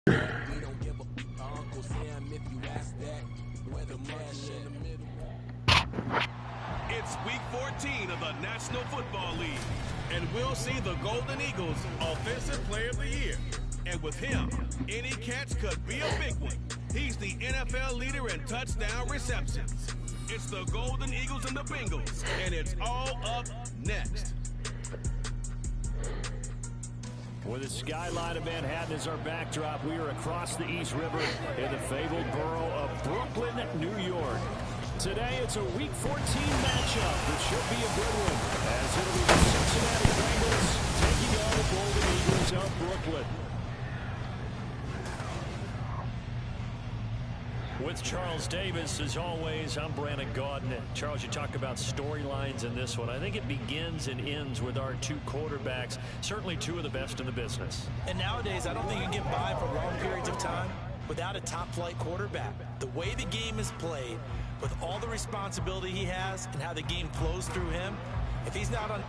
It's week 14 of the National Football League, and we'll see the Golden Eagles Offensive Player of the Year. And with him, any catch could be a big one. He's the NFL leader in touchdown receptions. It's the Golden Eagles and the Bengals, and it's all up next. With the skyline of Manhattan as our backdrop, we are across the East River in the fabled borough of Brooklyn, New York. Today, it's a Week 14 matchup that should be a good one, as it'll be the Cincinnati Bengals taking on the Golden Eagles of Brooklyn. With Charles Davis, as always, I'm Brandon Gaudin. Charles, you talk about storylines in this one. I think it begins and ends with our two quarterbacks, certainly two of the best in the business. And nowadays, I don't think you can get by for long periods of time without a top-flight quarterback. The way the game is played, with all the responsibility he has and how the game flows through him, if he's not on...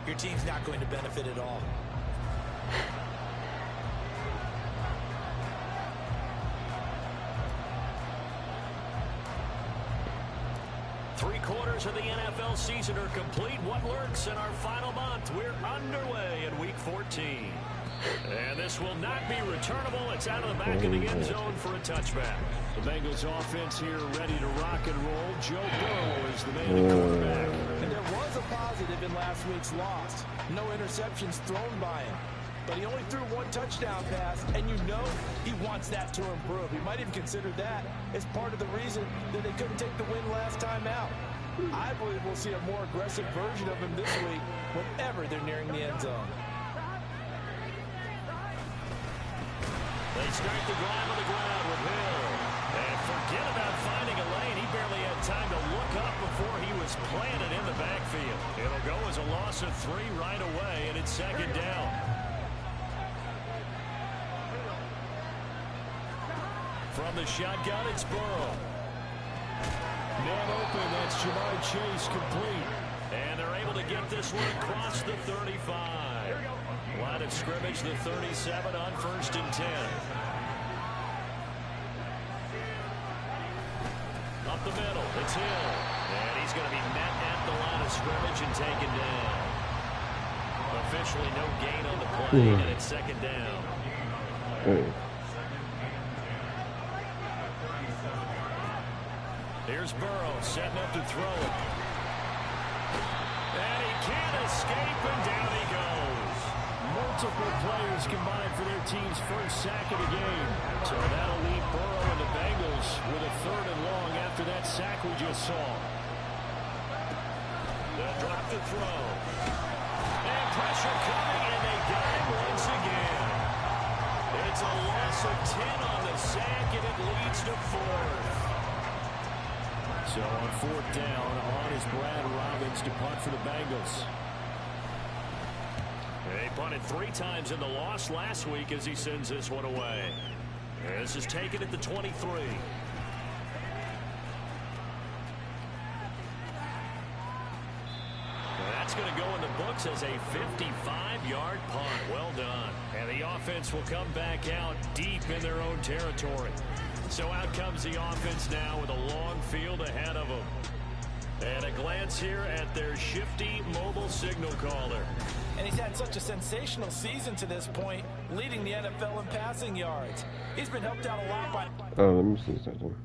Your team's not going to benefit at all. Three-quarters of the NFL season are complete. What lurks in our final month? We're underway in Week 14. And this will not be returnable. It's out of the back of the end zone for a touchback. The Bengals offense here ready to rock and roll. Joe Burrow is the main quarterback. And there was a positive in last week's loss. No interceptions thrown by him. But he only threw one touchdown pass, and you know he wants that to improve. He might even consider that as part of the reason that they couldn't take the win last time out. I believe we'll see a more aggressive version of him this week whenever they're nearing the end zone. They start the drive on the ground with Hill. And forget about finding a lane. He barely had time to look up before he was planted in the backfield. It'll go as a loss of 3 right away, and it's second down. From the shotgun, it's Burrow. Man open, that's Jamar Chase complete. And they're able to get this one across the 35. Line of scrimmage, the 37 on 1st and 10. Up the middle, it's Hill. And he's going to be met at the line of scrimmage and taken down. Officially no gain on the play, and it's second down. Here's Burrow setting up to throw it. And he can't escape, and down he goes. Multiple players combined for their team's first sack of the game. So that'll leave Burrow and the Bengals with a 3rd and long after that sack we just saw. The drop to throw. And pressure coming, and they got him once again. It's a loss of 10 on the sack, and it leads to 4th. So on 4th down, on is Brad Robbins to punt for the Bengals. They punted 3 times in the loss last week as he sends this one away. This is taken at the 23. That's going to go in the books as a 55-yard punt. Well done. And the offense will come back out deep in their own territory. So out comes the offense now with a long field ahead of them. And a glance here at their shifty mobile signal caller. And he's had such a sensational season to this point, leading the NFL in passing yards. He's been helped out a lot by... Oh, let me see something.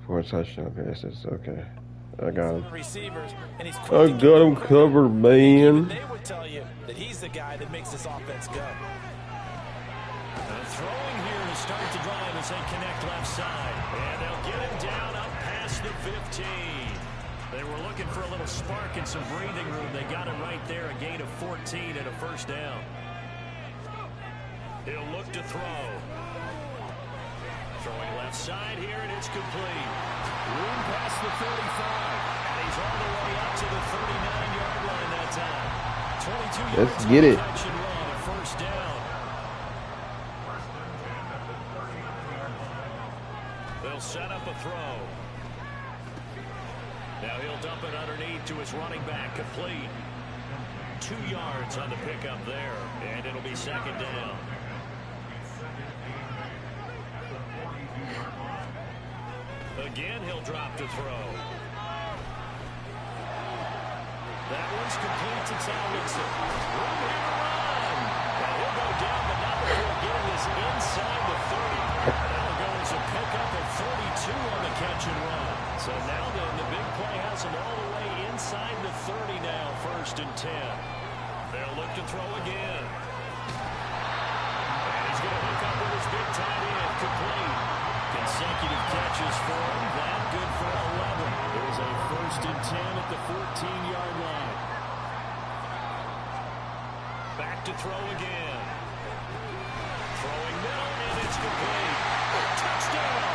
4 touchdown passes. Okay. I got him. Receivers, and he's I got him covered, man. They would tell you that he's the guy that makes this offense go. Throwing here to start the drive as they connect left side. And they'll get him down up past the 15. They were looking for a little spark and some breathing room. They got it right there, a gain of 14 and a 1st down. He'll look to throw. Throwing left side here, and it's complete. Room past the 35. And he's all the way up to the 39-yard line that time. 22 yards. Let's get it. Catch and run, a 1st down. They'll set up a throw. Now he'll dump it underneath to his running back, complete. 2 yards on the pickup there, and it'll be 2nd down. Again, he'll drop to throw. That one's complete to Tomlinson. Room here to run. And he'll go down, but not before getting this inside the 30. That'll go as a pickup of 42 on the catch and run. So now then, the big play has him all the way inside the 30 now, 1st and 10. They'll look to throw again. And he's going to hook up with his big tight end, complete. Consecutive catches for him. That good for 11. There's a 1st and 10 at the 14-yard line. Back to throw again. Throwing middle, and it's complete. Touchdown!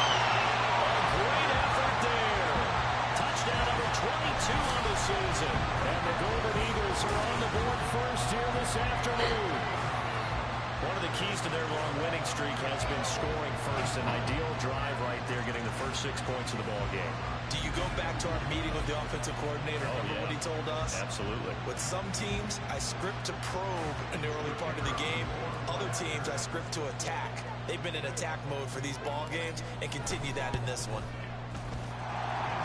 A great effort there. Touchdown number 22 on the season. And the Golden Eagles are on the board first here this afternoon. One of the keys to their long winning streak has been scoring first. An ideal drive right there, getting the first 6 points of the ball game. Do you go back to our meeting with the offensive coordinator? Remember what he told us? Absolutely. With some teams, I script to probe in the early part of the game. Other teams, I script to attack. They've been in attack mode for these ball games and continue that in this one.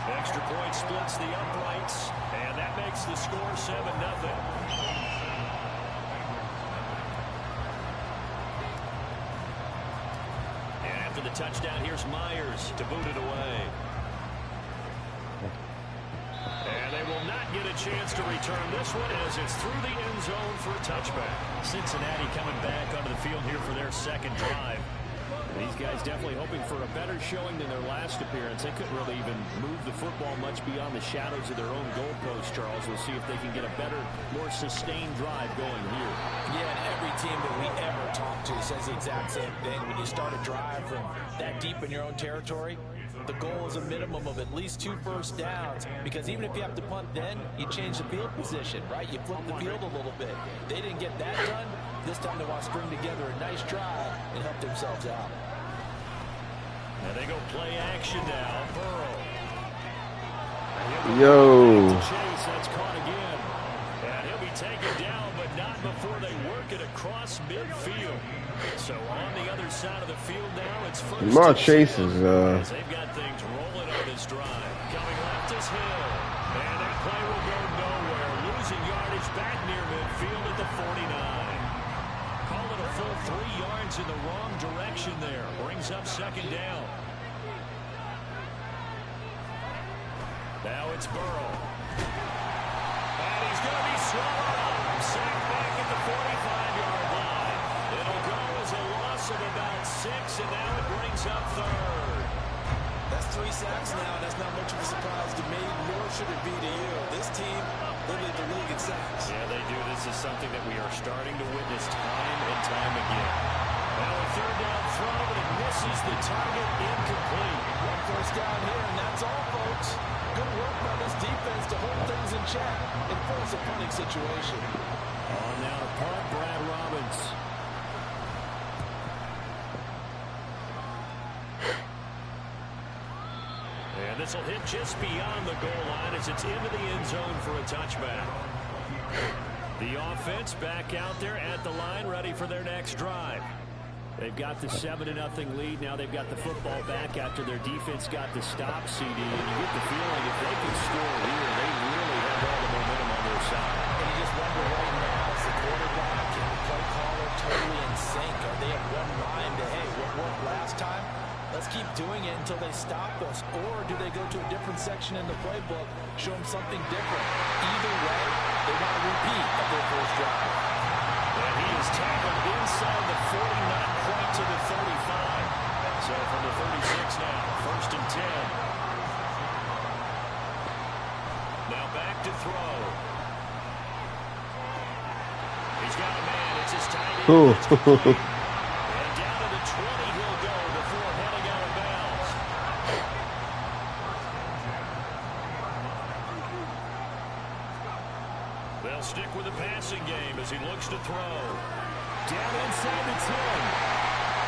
Extra point splits the uprights, and that makes the score 7-0. The touchdown, here's Myers to boot it away. And they will not get a chance to return this one as it's through the end zone for a touchback. Cincinnati coming back onto the field here for their 2nd drive. These guys definitely hoping for a better showing than their last appearance. They couldn't really even move the football much beyond the shadows of their own goalpost, Charles. We'll see if they can get a better, more sustained drive going here. Yeah, and every team that we ever talk to says the exact same thing. When you start a drive from that deep in your own territory, the goal is a minimum of at least 2 first downs, because even if you have to punt then, you change the field position, right? You flip the field a little bit. They didn't get that done. This time they want to string together a nice drive and help themselves out. And they go play action now. Burrow. Yo. Chase, that's caught again. And he'll be taken down, but not before they work it across midfield. So on the other side of the field now, it's first. Lamar Chase is they've got things rolling on this drive. Coming left is Hill. And that play will go nowhere. Losing yardage back near midfield at the 49. Call it a full 3 yards in the wrong direction there. Brings up 2nd down. Now it's Burrow. And he's going to be swallowed up. Sacked back at the 45-yard line. It'll go as a loss of about 6, and now it brings up 3rd. That's 3 sacks now, and that's not much of a surprise to me, nor should it be to you. This team, they lead the league in sacks. Yeah, they do. This is something that we are starting to witness time and time again. Now a third down throw, but it misses the target, incomplete. 1 first down here, and that's all, folks. Good work by this defense to hold things in check and force a punting situation. On now to punt, Brad Robbins. And this will hit just beyond the goal line as it's into the end zone for a touchback. The offense back out there at the line, ready for their next drive. They've got the 7-0 lead. Now they've got the football back after their defense got the stop, CD. And you get the feeling if they can score here, they really have all the momentum on their side. And you just wonder right now, is the quarterback and the play caller totally in sync? Are they of one mind to, hey, what worked last time? Let's keep doing it until they stop us. Or do they go to a different section in the playbook, show them something different? Either way, they want to repeat of their first drive. And he is tackled inside the 40, not quite to the 35. So from the 36 now, 1st and 10. Now back to throw. He's got a man. It's his tight end. And down to the 20 he'll go before heading out of bounds. They'll stick with the passing game as he looks to throw. Down inside the 10.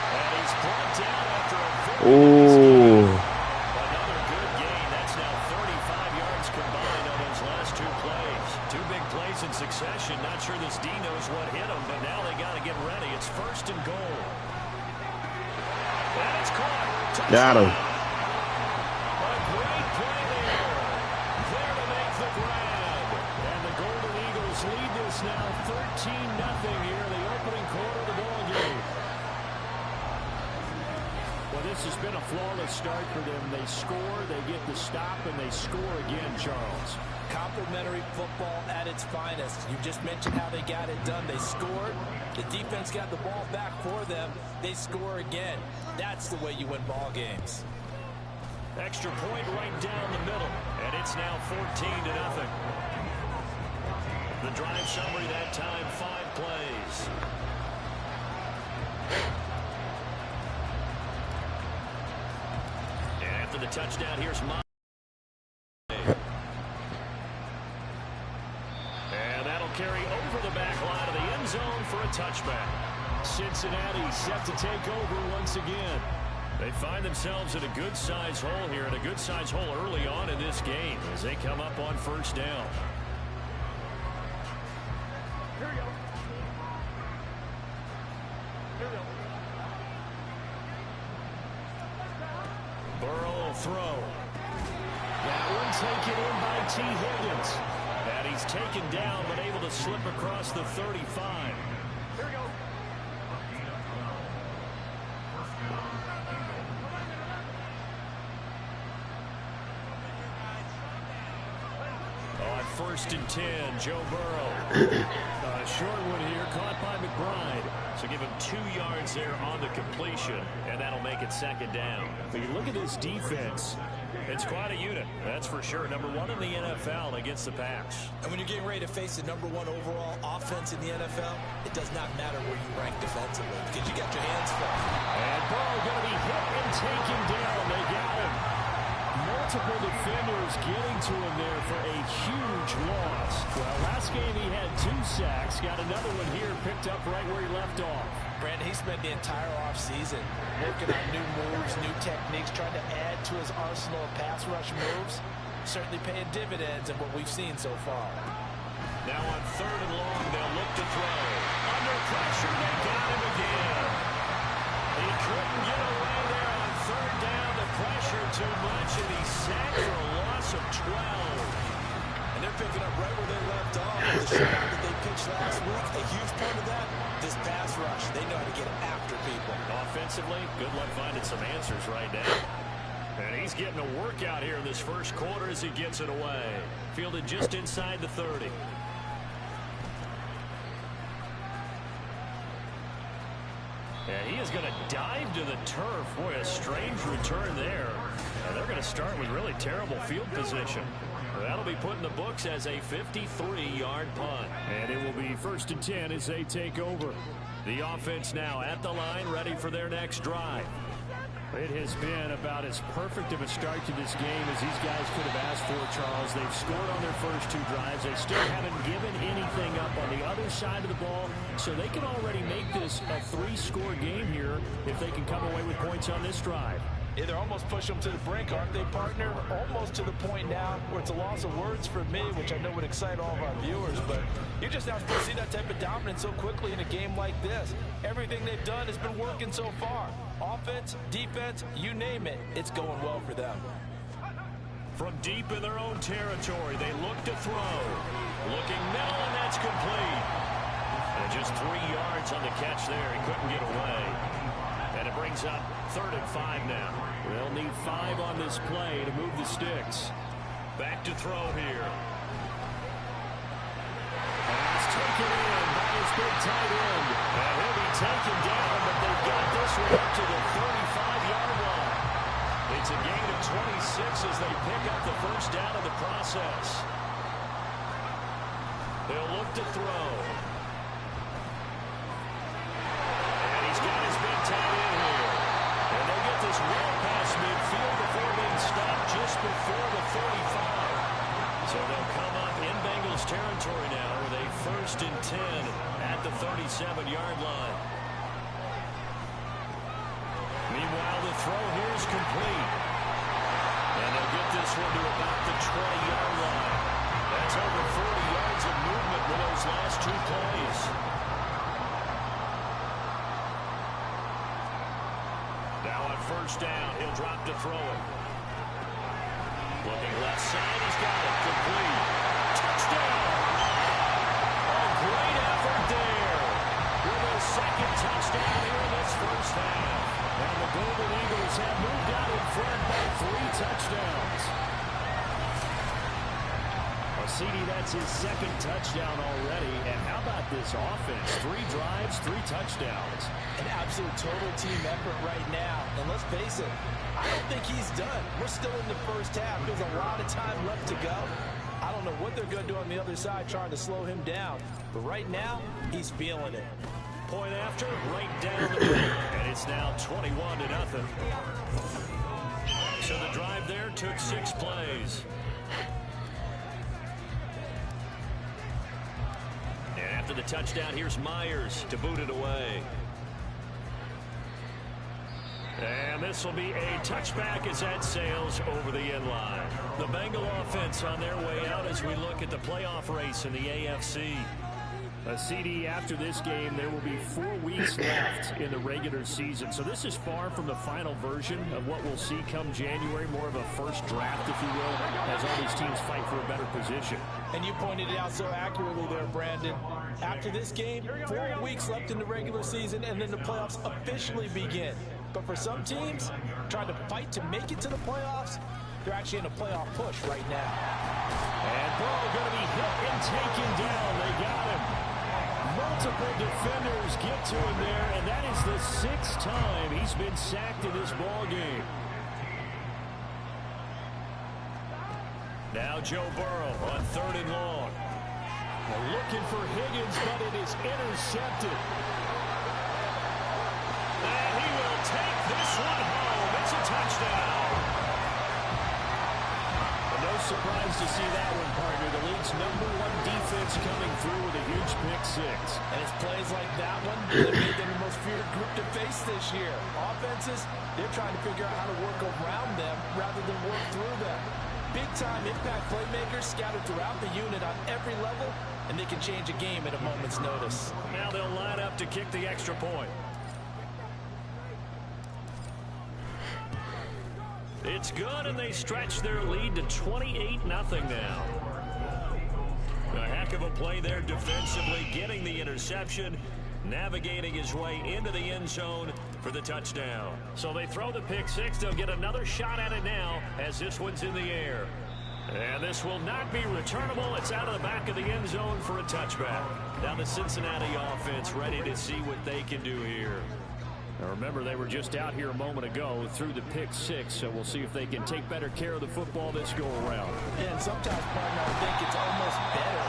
And he's brought down after a very nice game. Another good gain. That's now 35 yards combined on those last 2 plays. 2 big plays in succession. Not sure this D knows what hit him, but now they got to get ready. It's 1st and goal. And it's caught. Touchdown. Got him. A great play there. There to make the grab. And the Golden Eagles lead this now 13-0 here in the opening quarter of the ball game. Well, this has been a flawless start for them. They score, they get the stop, and they score again, Charles. Complimentary football at its finest. You just mentioned how they got it done. They scored. The defense got the ball back for them. They score again. That's the way you win ball games. Extra point right down the middle, and it's now 14-0. The drive summary that time, 5 plays. And after the touchdown, here's Madden. And that'll carry over the back line of the end zone for a touchback. Cincinnati set to take over once again. They find themselves in a good-sized hole here, and a good-sized hole early on in this game as they come up on 1st down. Here we go. Burrow will throw. That one taken in by T. Higgins. And he's taken down, but able to slip across the 35. Here we go. On 1st and 10, Joe Burrow. Short one here, caught by McBride. So give him 2 yards there on the completion, and that'll make it 2nd down. But you look at this defense, it's quite a unit, that's for sure. Number 1 in the NFL against the pass. And when you're getting ready to face the number 1 overall offense in the NFL, it does not matter where you rank defensively because you got your hands full. And Burrow going to be hit and taken down. They got him. Multiple defenders getting to him there for a huge loss. Well, last game he had 2 sacks. Got another one here picked up right where he left off. Brandon, he spent the entire offseason working on new moves, new techniques, trying to add to his arsenal of pass rush moves. Certainly paying dividends in what we've seen so far. Now on 3rd and long, they'll look to throw. Under pressure, they got him again. He couldn't get away there on 3rd down. The pressure too much, and he's sacked for a loss of 12. And they're picking up right where they left off. The shutout that they pitched last week, a huge part of that, this pass rush. They know how to get after people. Offensively, good luck finding some answers right now. And he's getting a workout here in this 1st quarter as he gets it away. Fielded just inside the 30. And he is going to dive to the turf. Boy, a strange return there. And they're going to start with really terrible field position. That'll be put in the books as a 53-yard punt. And it will be 1st and 10 as they take over. The offense now at the line, ready for their next drive. It has been about as perfect of a start to this game as these guys could have asked for, Charles. They've scored on their first 2 drives. They still haven't given anything up on the other side of the ball, so they can already make this a 3-score game here if they can come away with points on this drive. Yeah, they're almost pushing them to the brink, aren't they, partner? Almost to the point now where it's a loss of words for me, which I know would excite all of our viewers, but you're just not supposed to see that type of dominance so quickly in a game like this. Everything they've done has been working so far. Offense, defense, you name it, it's going well for them. From deep in their own territory, they look to throw. Looking now, and that's complete. And just 3 yards on the catch there. He couldn't get away. And it brings up 3rd and 5 now. They'll need 5 on this play to move the sticks. Back to throw here. Pass taken in by his big tight end. And he'll be taken down, but they've got this one up to the 35-yard line. It's a gain of 26 as they pick up the first down of the process. They'll look to throw. And he's got his big tight end here. And they'll get this well past midfield before being stopped just before the 35. So they'll come up in Bengals territory now with a 1st and 10 at the 37-yard line. Meanwhile, the throw here is complete. And they'll get this one to about the 20-yard line. That's over 40 yards of movement with those last 2 plays. Now on 1st down, he'll drop to throw it. Looking left side, he's got it. Complete. Touchdown! A great effort there. With a 2nd touchdown here in this first half. And the Golden Eagles have moved out in front by 3 touchdowns. Well, CD, that's his 2nd touchdown already. And how about this offense? 3 drives, 3 touchdowns. An absolute total team effort right now. And let's face it, I don't think he's done. We're still in the first half. There's a lot of time left to go. I don't know what they're going to do on the other side trying to slow him down. But right now, he's feeling it. Point after, right down the middle. And it's now 21-0. So the drive there took 6 plays. And after the touchdown, here's Myers to boot it away. And this will be a touchback as that sails over the end line. The Bengal offense on their way out as we look at the playoff race in the AFC. A CD after this game, there will be 4 weeks left in the regular season. So this is far from the final version of what we'll see come January, more of a first draft, if you will, as all these teams fight for a better position. And you pointed it out so accurately there, Brandon. After this game, 4 weeks left in the regular season, and then the playoffs officially begin. But for some teams, trying to fight to make it to the playoffs, they're actually in a playoff push right now. And Burrow going to be hit and taken down. They got him. Multiple defenders get to him there, and that is the 6th time he's been sacked in this ball game. Now Joe Burrow on 3rd and long. Looking for Higgins, but it is intercepted. And he will take this one home. It's a touchdown. No surprise to see that one, partner. The league's #1 defense coming through with a huge pick 6. And it's plays like that one that made them the most feared group to face this year. Offenses, they're trying to figure out how to work around them rather than work through them. Big-time impact playmakers scattered throughout the unit on every level, and they can change a game at a moment's notice. Now they'll line up to kick the extra point. It's good, and they stretch their lead to 28-0 now. A heck of a play there defensively, getting the interception, navigating his way into the end zone for the touchdown. So they throw the pick 6. They'll get another shot at it now as this one's in the air. And this will not be returnable. It's out of the back of the end zone for a touchback. Now the Cincinnati offense ready to see what they can do here. Now remember, they were just out here a moment ago through the pick 6, so we'll see if they can take better care of the football this go around. Yeah, and sometimes, partner, I think it's almost better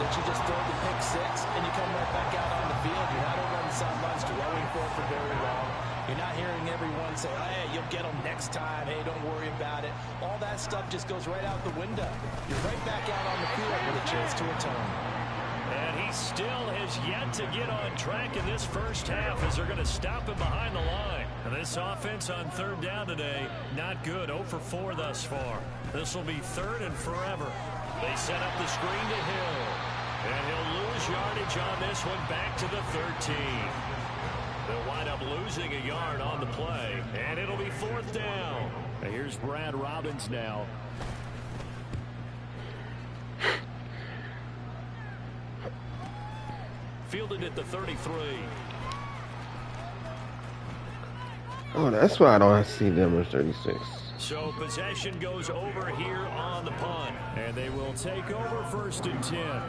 that you just throw the pick 6 and you come right back out on the field. You're not over on the sidelines dwelling for very long. You're not hearing everyone say, hey, you'll get them next time. Hey, don't worry about it. All that stuff just goes right out the window. You're right back out on the field with a chance to return. And he still has yet to get on track in this first half as they're going to stop him behind the line. And this offense on third down today, not good. 0 for 4 thus far. This will be third and forever. They set up the screen to Hill. And he'll lose yardage on this one back to the 13. They'll wind up losing a yard on the play. And it'll be 4th down. And here's Brad Robbins now. Fielded at the 33. Oh, that's why I don't see them as 36. So possession goes over here on the punt. And they will take over 1st and 10.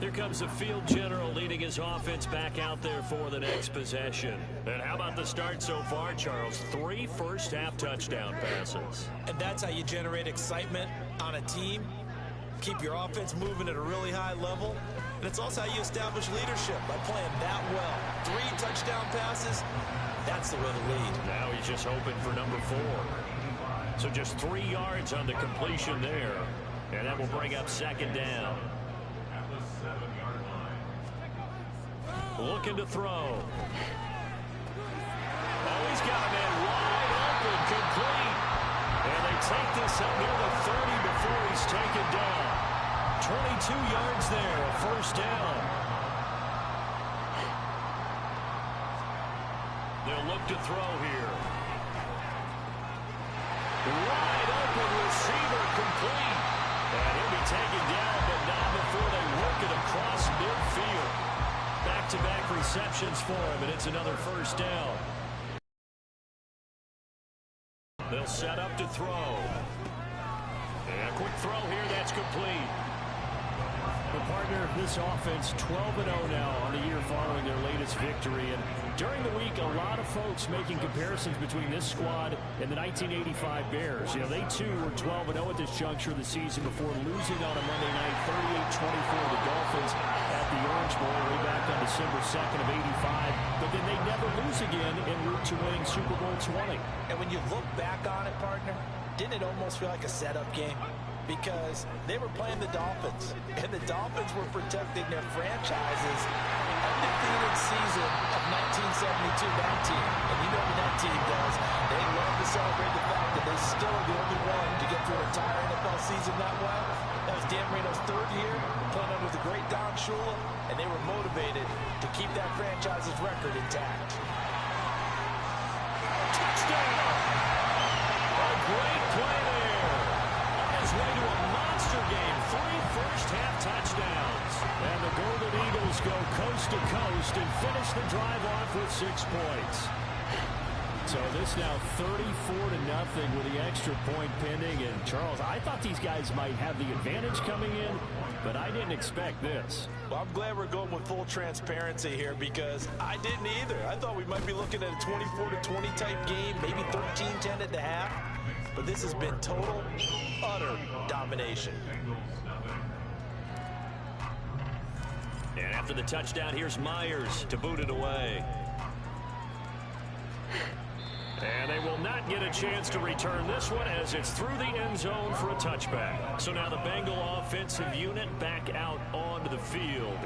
Here comes the field general leading his offense back out there for the next possession. And how about the start so far, Charles? 3 first-half touchdown passes. And that's how you generate excitement on a team. Keep your offense moving at a really high level. And it's also how you establish leadership, by playing that well. 3 touchdown passes, that's the way to lead. Now he's just hoping for number 4. So just 3 yards on the completion there. And that will bring up 2nd down. Looking to throw. Oh, he's got a man wide open, complete. And they take this up near the 30 before he's taken down. 22 yards there, a 1st down. They'll look to throw here. Wide open receiver, complete. And he'll be taken down, but not before they work it across midfield. Back-to-back receptions for him, and it's another 1st down. They'll set up to throw. And a quick throw here, that's complete. The partner of this offense, 12-0 now on the year following their latest victory. And during the week, a lot of folks making comparisons between this squad and the 1985 Bears. You know, they too were 12-0 at this juncture of the season before losing on a Monday night 38-24 to the Dolphins at the Orange Bowl way back on December 2nd of 85. But then they never lose again en route to winning Super Bowl 20. And when you look back on it, partner, didn't it almost feel like a setup game? Because they were playing the Dolphins, and the Dolphins were protecting their franchise's undefeated season of 1972, that team. And you know what that team does. They love to celebrate the fact that they still are the only one to get through an entire NFL season that way. That was Dan Marino's 3rd year, playing under the great Don Shula, and they were motivated to keep that franchise's record intact. Touchdown! A great play there. Way to a monster game. 3 first-half touchdowns. And the Golden Eagles go coast to coast and finish the drive off with 6 points. So this now 34-0 with the extra point pending. And Charles, I thought these guys might have the advantage coming in, but I didn't expect this. Well, I'm glad we're going with full transparency here, because I didn't either. I thought we might be looking at a 24-20 type game, maybe 13-10 at the half. But this has been total, utter domination. And after the touchdown, here's Myers to boot it away. And they will not get a chance to return this one as it's through the end zone for a touchback. So now the Bengal offensive unit back out onto the field.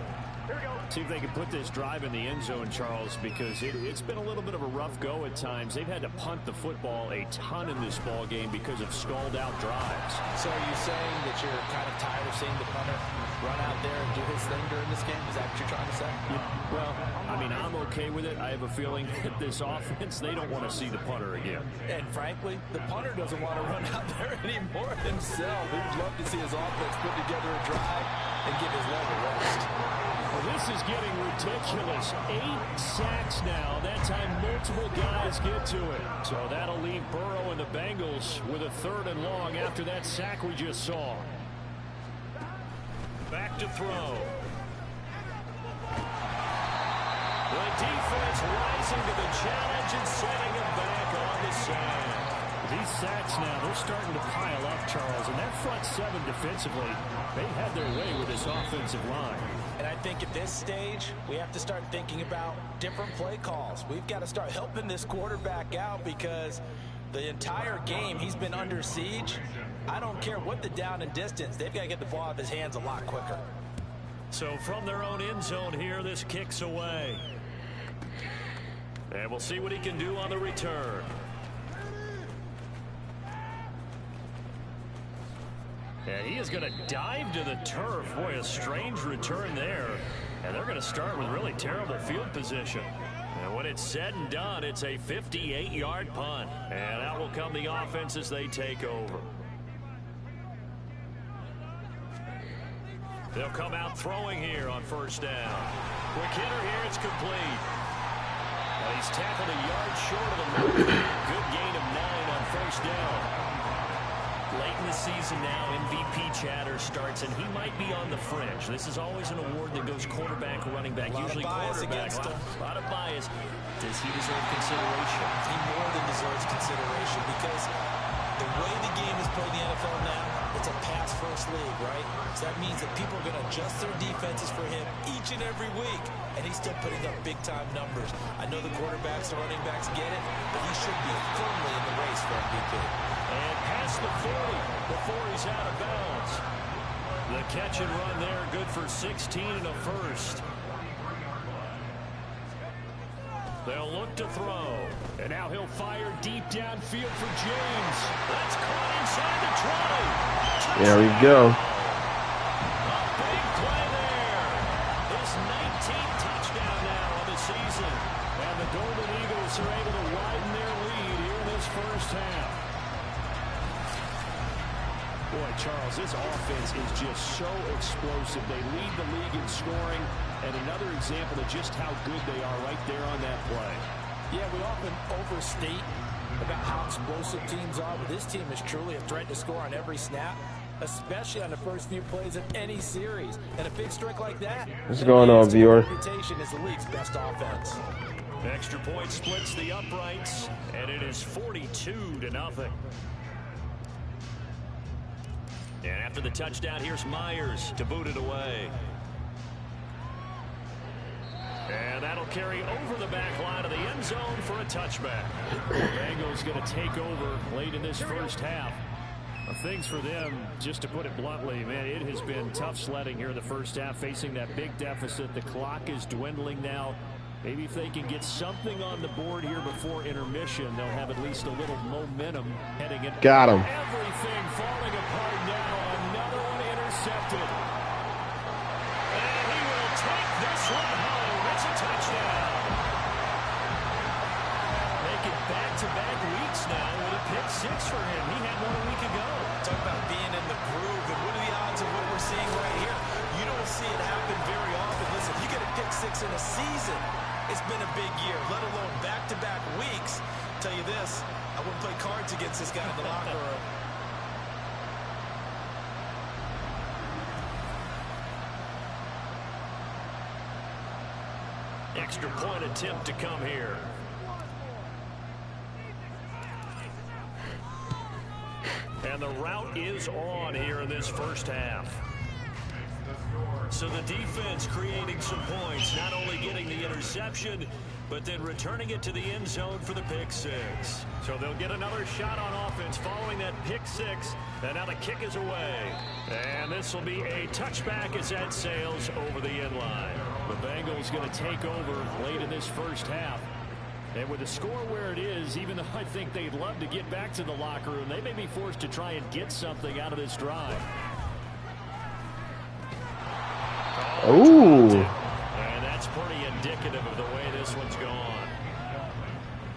See if they can put this drive in the end zone, Charles, because it's been a little bit of a rough go at times. They've had to punt the football a ton in this ball game because of stalled-out drives. So are you saying that you're kind of tired of seeing the punter run out there and do his thing during this game? Is that what you're trying to say? Yeah, well, I mean, I'm okay with it. I have a feeling that this offense, they don't want to see the punter again. And frankly, the punter doesn't want to run out there anymore himself. He would love to see his offense put together a drive and give his leg a rest. Well, this is getting ridiculous. 8 sacks now. That time multiple guys get to it. So that'll leave Burrow and the Bengals with a 3rd and long after that sack we just saw. Back to throw. The defense rising to the challenge and setting him back on the sand. These sacks now, they're starting to pile up, Charles. And that front seven defensively, they had their way with this offensive line. And I think at this stage, we have to start thinking about different play calls. We've got to start helping this quarterback out because the entire game he's been under siege. I don't care what the down and distance. They've got to get the ball out of his hands a lot quicker. So from their own end zone here, this kicks away. And we'll see what he can do on the return. And he is going to dive to the turf. Boy, a strange return there. And they're going to start with really terrible field position. And when it's said and done, it's a 58-yard punt. And out will come the offense as they take over. They'll come out throwing here on first down. Quick hitter here, it's complete. Well, he's tackled a yard short of the mark. Good gain of 9 on first down. Late in the season now, MVP chatter starts, and he might be on the fringe. This is always an award that goes quarterback, running back, usually quarterback. A lot of bias. Does he deserve consideration? He more than deserves consideration because the way the game is played in the NFL now, it's a pass-first league, right? So that means that people are going to adjust their defenses for him each and every week, and he's still putting up big-time numbers. I know the quarterbacks, the running backs get it, but he should be firmly in the race for MVP. And past the 40 before he's out of bounds. The catch and run there, good for 16 and a first. They'll look to throw. And now he'll fire deep downfield for James. That's caught inside the 20. There we go. A big play there. His 19th touchdown now of the season. And the Golden Eagles are able to widen their lead here in this first half. Boy, Charles, this offense is just so explosive. They lead the league in scoring, and another example of just how good they are right there on that play. Yeah, we often overstate about how explosive teams are, but this team is truly a threat to score on every snap, especially on the first few plays of any series. And a big strike like that, What's going on, viewer? reputation is the league's best offense. Extra point splits the uprights, and it is 42-0. And after the touchdown, here's Myers to boot it away. And that'll carry over the back line of the end zone for a touchback. The Bengals going to take over late in this first half. Things for them, just to put it bluntly, man, it has been tough sledding here in the first half, facing that big deficit. The clock is dwindling now. Maybe if they can get something on the board here before intermission, they'll have at least a little momentum heading in. Got him. Everything falling apart now. Another one intercepted. And he will take this one home. It's a touchdown. Making back-to-back weeks now with a pick six for him. He had one a week ago. Talk about being in the groove, and what are the odds of what we're seeing right here? You don't see it happen very often. Listen, you get a pick six in a season, it's been a big year, let alone back-to-back weeks. Tell you this, I wouldn't play cards against this guy in the locker room. Extra point attempt to come here. And the route is on here in this first half. So the defense creating some points, not only getting the interception, but then returning it to the end zone for the pick six. So they'll get another shot on offense following that pick six. And now the kick is away. And this will be a touchback as that sails over the end line. The Bengals going to take over late in this first half. And with the score where it is, even though I think they'd love to get back to the locker room, they may be forced to try and get something out of this drive. Ooh. And that's pretty indicative of the way this one's gone.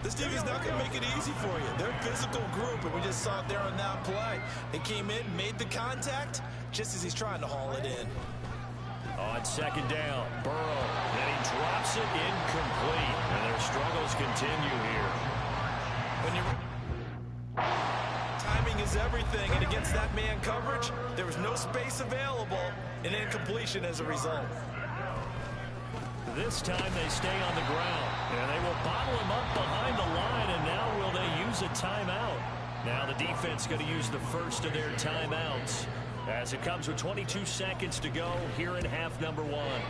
This team is not going to make it easy for you. They're a physical group, and we just saw it there on that play. They came in, made the contact, just as he's trying to haul it in. On second down, Burrow, then he drops it incomplete, and their struggles continue here. Timing is everything, and against that man coverage, there was no space available, and incompletion as a result. This time they stay on the ground. And they will bottle him up behind the line. And now will they use a timeout? Now the defense going to use the first of their timeouts as it comes with 22 seconds to go here in half number 1.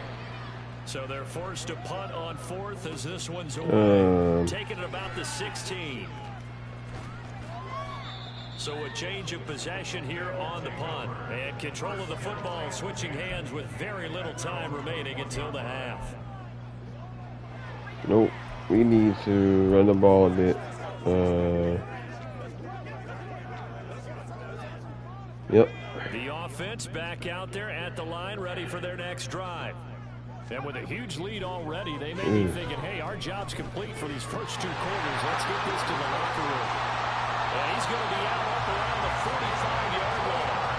So they're forced to punt on 4th as this one's away. Taking it about the 16. So a change of possession here on the punt. And control of the football switching hands with very little time remaining until the half. Nope. We need to run the ball a bit. Yep. The offense back out there at the line, ready for their next drive. And with a huge lead already, they may be thinking, hey, our job's complete for these first 2 quarters. Let's get this to the locker room. And he's going to be out up around the 45-yard line.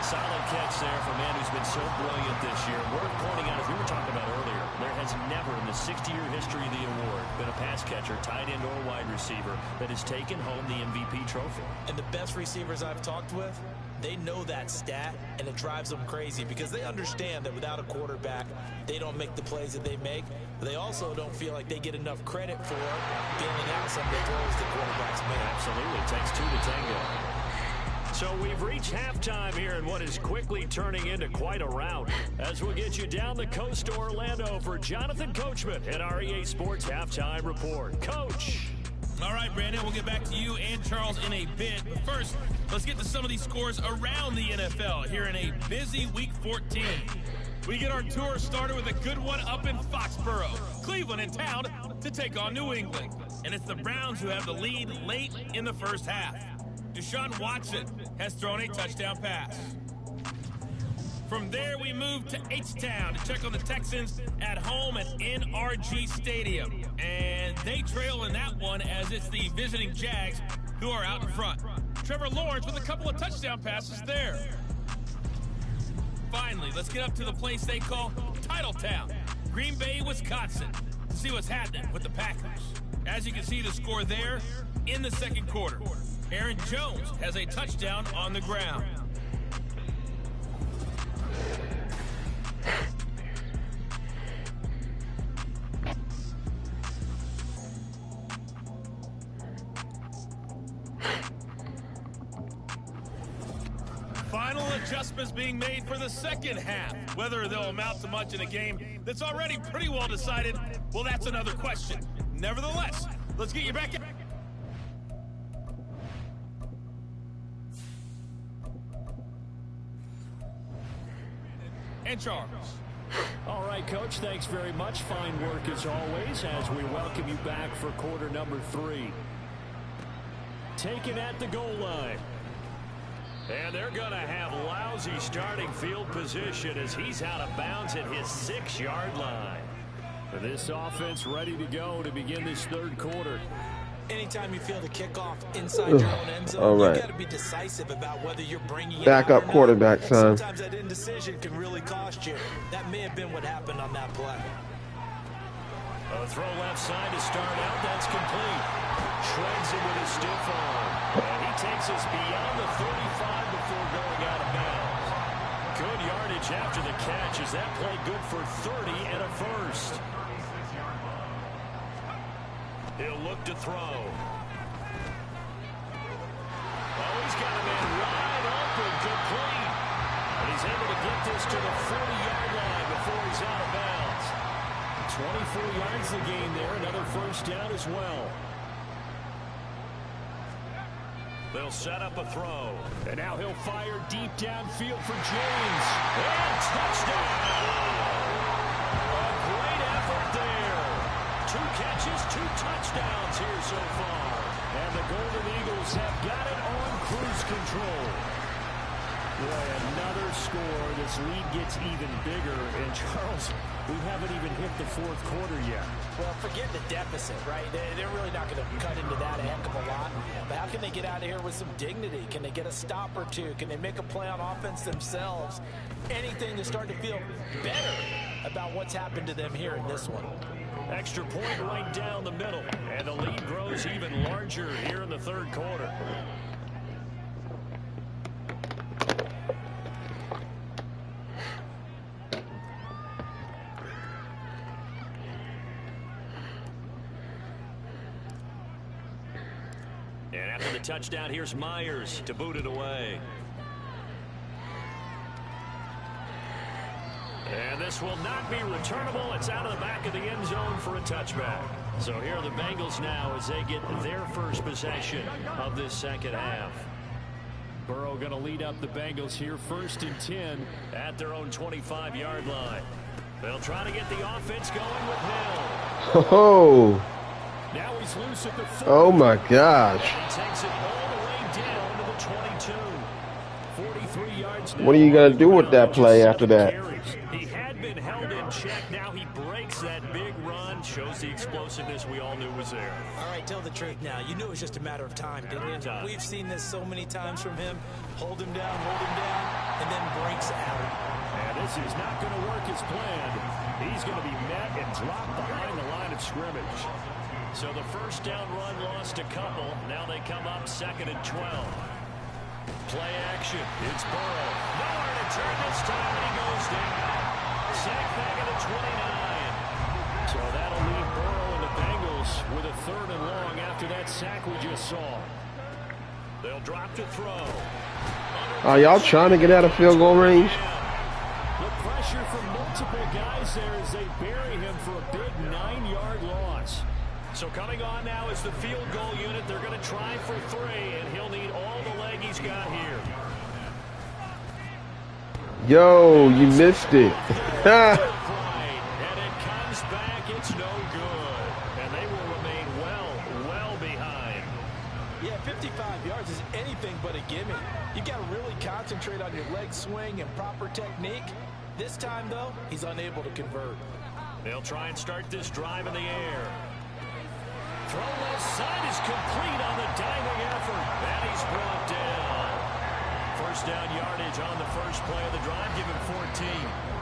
Solid catch there for a man who's been so brilliant this year. Worth pointing out, as we were talking about earlier, there has never in the 60-year history of the award been a pass catcher, tight end, or wide receiver that has taken home the MVP trophy. And the best receivers I've talked with, they know that stat, and it drives them crazy because they understand that without a quarterback, they don't make the plays that they make. But they also don't feel like they get enough credit for bailing out some of the throws the quarterbacks make. Absolutely. It takes 2 to tango. So we've reached halftime here in what is quickly turning into quite a rout. As we'll get you down the coast to Orlando for Jonathan Coachman at our EA Sports Halftime Report. Coach. All right, Brandon, we'll get back to you and Charles in a bit. But first, let's get to some of these scores around the NFL here in a busy Week 14. We get our tour started with a good one up in Foxborough. Cleveland in town to take on New England. And it's the Browns who have the lead late in the first half. Deshaun Watson has thrown a touchdown pass. From there, we move to H-Town to check on the Texans at home at NRG Stadium. And they trail in that one as it's the visiting Jags who are out in front. Trevor Lawrence with a couple of touchdown passes there. Finally, let's get up to the place they call Titletown, Green Bay, Wisconsin, to see what's happening with the Packers. As you can see the score there in the second quarter. Aaron Jones has a touchdown on the ground. Final adjustments being made for the second half. Whether they'll amount to much in a game that's already pretty well decided, well, that's another question. Nevertheless, let's get you back in. And Charles. All right, Coach, thanks very much. Fine work as always as we welcome you back for quarter number 3. Taken at the goal line. And they're going to have lousy starting field position as he's out of bounds at his 6-yard line. This offense ready to go to begin this third quarter. Anytime you feel the kickoff inside your own end zone, all right, you got to be decisive about whether you're bringing it back up quarterback, son. Sometimes that indecision can really cost you. That may have been what happened on that play. A throw left side to start out. That's complete. Shreds it with a stiff arm. And he takes us beyond the 35 before going out of bounds. Good yardage after the catch as that play good for 30 and a first. He'll look to throw. Oh, he's got a man wide open, complete. And he's able to get this to the 40-yard line before he's out of bounds. 24 yards the gain there, another first down as well. They'll set up a throw. And now he'll fire deep downfield for James. And touchdown! A great effort there. 2 catches, 2 touchdowns here so far. And the Golden Eagles have got it on cruise control. Boy, another score. This lead gets even bigger. And Charles, we haven't even hit the fourth quarter yet. Well, forget the deficit, right? They're really not going to cut into that a heck of a lot. But how can they get out of here with some dignity? Can they get a stop or two? Can they make a play on offense themselves? Anything to start to feel better about what's happened to them here in this one. Extra point right down the middle. And the lead grows even larger here in the third quarter. And after the touchdown, here's Myers to boot it away. And this will not be returnable. It's out of the back of the end zone for a touchback. So here are the Bengals now as they get their first possession of this second half. Burrow going to lead up the Bengals here, 1st and 10 at their own 25-yard line. They'll try to get the offense going with Hill. Oh. Now he's loose at the 40. Oh my gosh. He takes it all the way down to the 22. 43 yards now. What are you going to do with that play after that? He had been held in check. Now he breaks that big run. Shows the explosiveness we all knew was there. All right, tell the truth now. You knew it was just a matter of time, didn't you? We've seen this so many times from him. Hold him down, and then breaks out. And this is not going to work as planned. He's going to be met and dropped behind the line of scrimmage. So the first down run lost a couple. Now they come up 2nd and 12. Play action. It's Burrow. Nowhere to turn this time, and he goes down. Sack back at the 29. So that'll leave Burrow and the Bengals with a 3rd and long after that sack we just saw. They'll drop to throw. Are y'all trying to get out of field goal range? The pressure from multiple guys there as they bury him for a big 9-yard loss. So coming on now is the field goal unit. They're going to try for 3, and he'll need all the leg he's got here. Yo, you missed it. And it comes back. It's no good. And they will remain well behind. Yeah, 55 yards is anything but a gimme. You got to really concentrate on your leg swing and proper technique. This time, though, he's unable to convert. They'll try and start this drive in the air. Throw left side is complete on the diving effort. And he's brought down. First down yardage on the first play of the drive. Give him 14.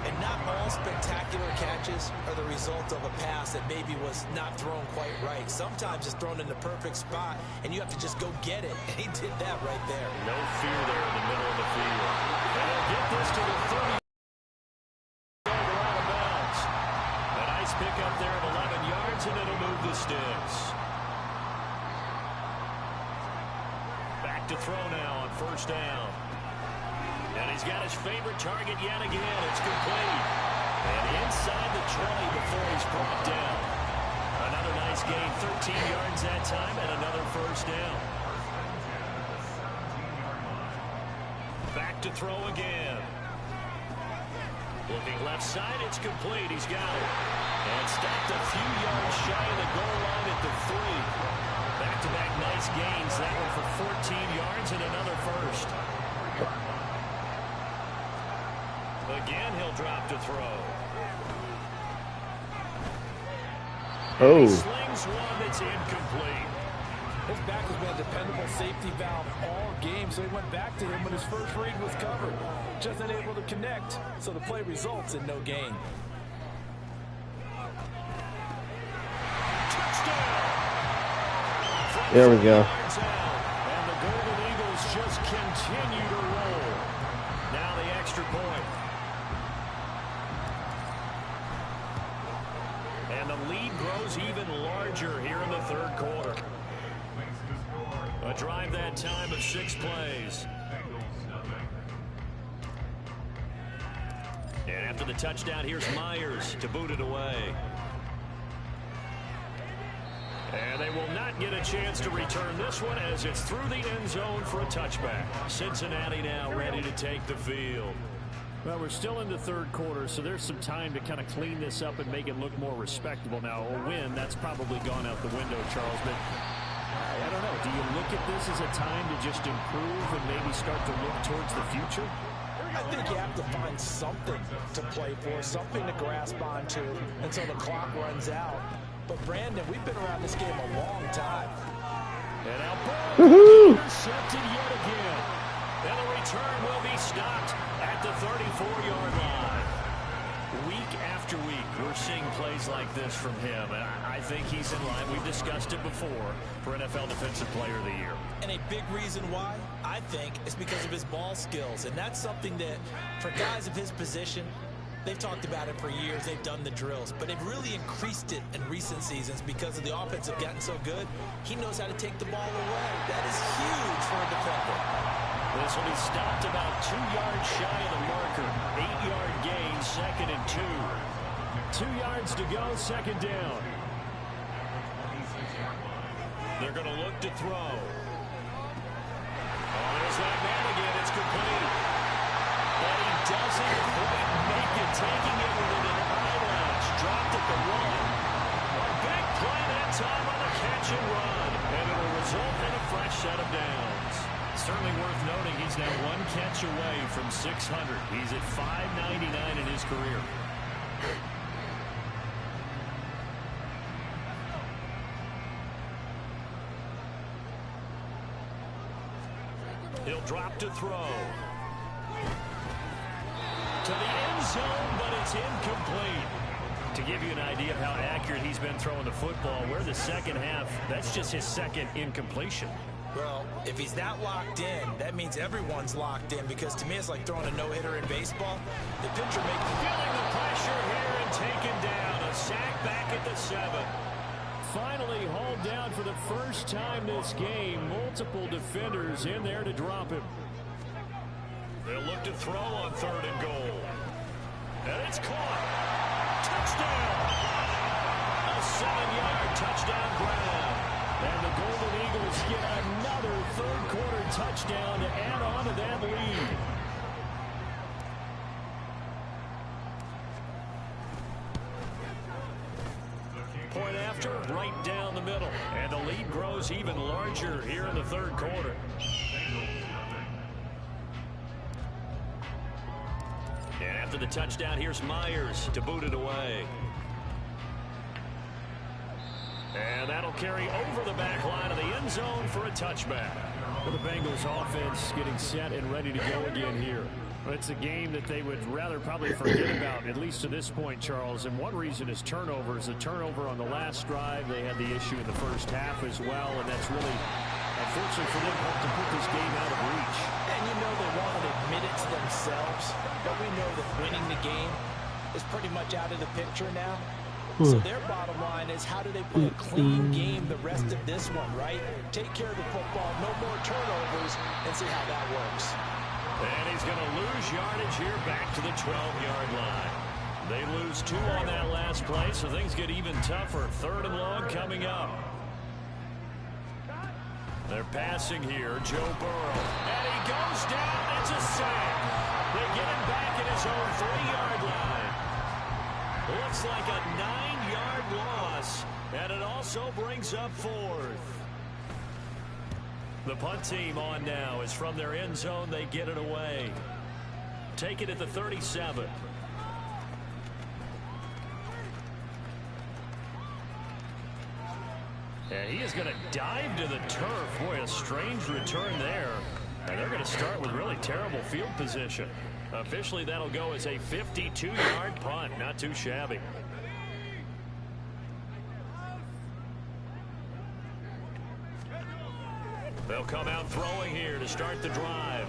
And not all spectacular catches are the result of a pass that maybe was not thrown quite right. Sometimes it's thrown in the perfect spot, and you have to just go get it. And he did that right there. No fear there in the middle of the field. And they'll get this to the 30. Out of bounds. A nice pickup there of 11 yards, and it'll move the sticks. Back to throw now on first down. And he's got his favorite target yet again. It's complete. And inside the 20 before he's brought down. Another nice gain, 13 yards that time, and another first down. Back to throw again. Looking left side, it's complete. He's got it. And stopped a few yards shy of the goal line at the 3. Back-to-back nice gains. That one for 14 yards and another first. Again, he'll drop to throw. Oh. He slings one that's incomplete. His back has been a dependable safety valve all game, so he went back to him when his first read was covered. Just unable to connect, so the play results in no gain. Touchdown! There we go. And the Golden Eagles just continue to roll. Now the extra point. And the lead grows even larger here in the third quarter. A drive that time of 6 plays. And after the touchdown, here's Myers to boot it away. And they will not get a chance to return this one as it's through the end zone for a touchback. Cincinnati now ready to take the field. Well, we're still in the third quarter, so there's some time to kind of clean this up and make it look more respectable. Now, a win, that's probably gone out the window, Charles, but I don't know. Do you look at this as a time to just improve and maybe start to look towards the future? I think you have to find something to play for, something to grasp onto until the clock runs out. But, Brandon, we've been around this game a long time. And now Burrow intercepted yet again. And the return will be stopped at the 34-yard line. Week after week, we're seeing plays like this from him. And I think he's in line. We've discussed it before for NFL Defensive Player of the Year. And a big reason why, I think, is because of his ball skills. And that's something that, for guys of his position, They've talked about it for years. They've done the drills, but they've really increased it in recent seasons because of the offense have gotten so good. He knows how to take the ball away. That is huge for a defender. This will be stopped about 2 yards shy of the marker. 8-yard gain, 2nd and 2. 2 yards to go, 2nd down. They're going to look to throw. Oh, there's that man again. It's complete. But he doesn't quite make it, taking it within an eyelash. Dropped at the 1. A big play that time on the catch and run. And it'll result in a fresh set of downs. Certainly worth noting he's now 1 catch away from 600. He's at 599 in his career. He'll drop to throw. To the end zone, but it's incomplete. To give you an idea of how accurate he's been throwing the football, we're the second half. That's just his 2nd incompletion. Well, if he's that locked in, that means everyone's locked in, because to me it's like throwing a no-hitter in baseball. The pitcher feeling the pressure here and taken down. A sack back at the 7. Finally hauled down for the first time this game. Multiple defenders in there to drop him. They'll look to throw on 3rd and goal. And it's caught. Touchdown. A 7-yard touchdown grab. And the Golden Eagles get another 3rd quarter touchdown to add on to that lead. Point after, right down the middle. And the lead grows even larger here in the 3rd quarter. And after the touchdown, here's Myers to boot it away. And that'll carry over the back line of the end zone for a touchback. Well, the Bengals offense getting set and ready to go again here. It's a game that they would rather probably forget about, at least to this point, Charles. And one reason is turnovers. A turnover on the last drive. They had the issue in the first half as well, and that's really, unfortunately for them, helped to put this game out of reach. And you know they want to admit it to themselves, but we know that winning the game is pretty much out of the picture now. So their bottom line is, how do they play a clean game the rest of this one, right? Take care of the football, no more turnovers, and see how that works. And he's going to lose yardage here back to the 12-yard line. They lose 2 on that last play, so things get even tougher. 3rd and long coming up. They're passing here, Joe Burrow. And he goes down. It's a sack. They get him back at his own 3-yard line. Looks like a 9-yard loss, and it also brings up 4th. The punt team on now is from their end zone. They get it away. Take it at the 37. And he is going to dive to the turf. Boy, a strange return there. And they're going to start with really terrible field position. Officially, that'll go as a 52-yard punt. Not too shabby. They'll come out throwing here to start the drive.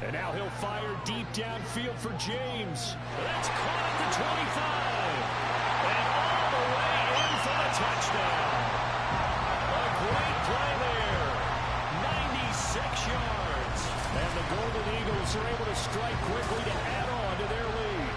And now he'll fire deep downfield for James. That's caught at the 25. And all the way in for the touchdown. A great play there. 96 yards. And the Golden Eagles are able to strike quickly to add on to their lead.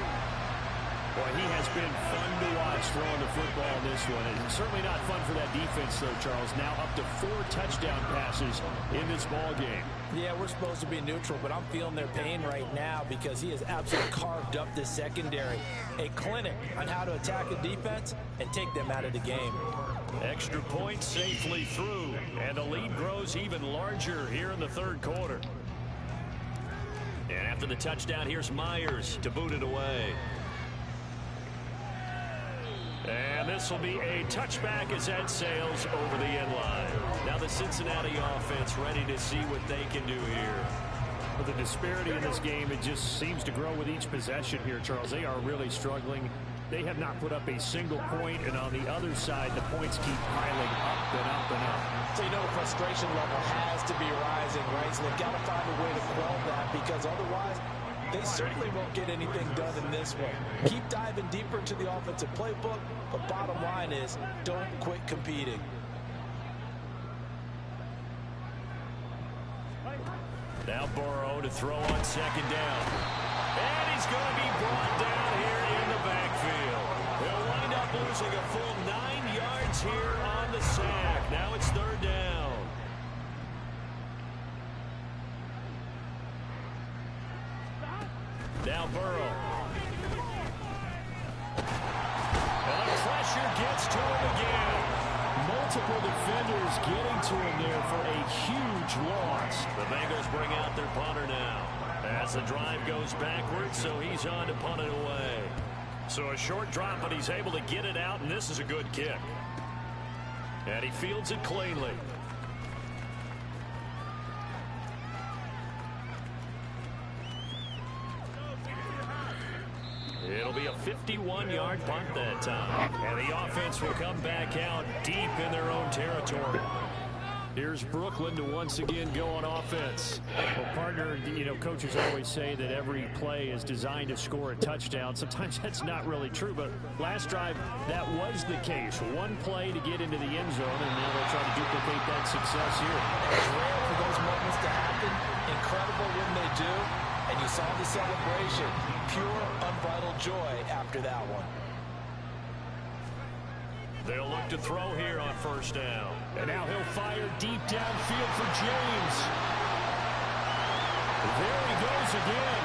Boy, he has been fun to watch throwing the football in this one. And certainly not fun for that defense, though, Charles. Now up to 4 touchdown passes in this ball game. Yeah, we're supposed to be neutral, but I'm feeling their pain right now because he has absolutely carved up this secondary. A clinic on how to attack a defense and take them out of the game. Extra point safely through, and the lead grows even larger here in the 3rd quarter. And after the touchdown, here's Myers to boot it away. And this will be a touchback as that sails over the end line. Now the Cincinnati offense ready to see what they can do here. With the disparity in this game, it just seems to grow with each possession here, Charles. They are really struggling. They have not put up a single point, and on the other side, the points keep piling up and up and up. So you know the frustration level has to be rising, right? So they've got to find a way to quell that, because otherwise They certainly won't get anything done in this one. Keep diving deeper into the offensive playbook, but bottom line is, don't quit competing. Now Burrow to throw on second down. And he's going to be brought down here in the backfield. They'll wind up losing a full 9 yards here on the sack. Now it's third down. Now Burrow. And the pressure gets to him again. Multiple defenders getting to him there for a huge loss. The Bengals bring out their punter now. As the drive goes backwards, so he's on to punt it away. So a short drop, but he's able to get it out, and this is a good kick. And he fields it cleanly. It'll be a 51-yard punt that time. And the offense will come back out deep in their own territory. Here's Brooklyn to once again go on offense. Well, partner, coaches always say that every play is designed to score a touchdown. Sometimes that's not really true, but last drive, that was the case. One play to get into the end zone, and now they'll try to duplicate that success here. It's rare for those moments to happen. Incredible when they do. And you saw the celebration. Pure, unbridled joy after that one. They'll look to throw here on first down. And now he'll fire deep downfield for James. There he goes again.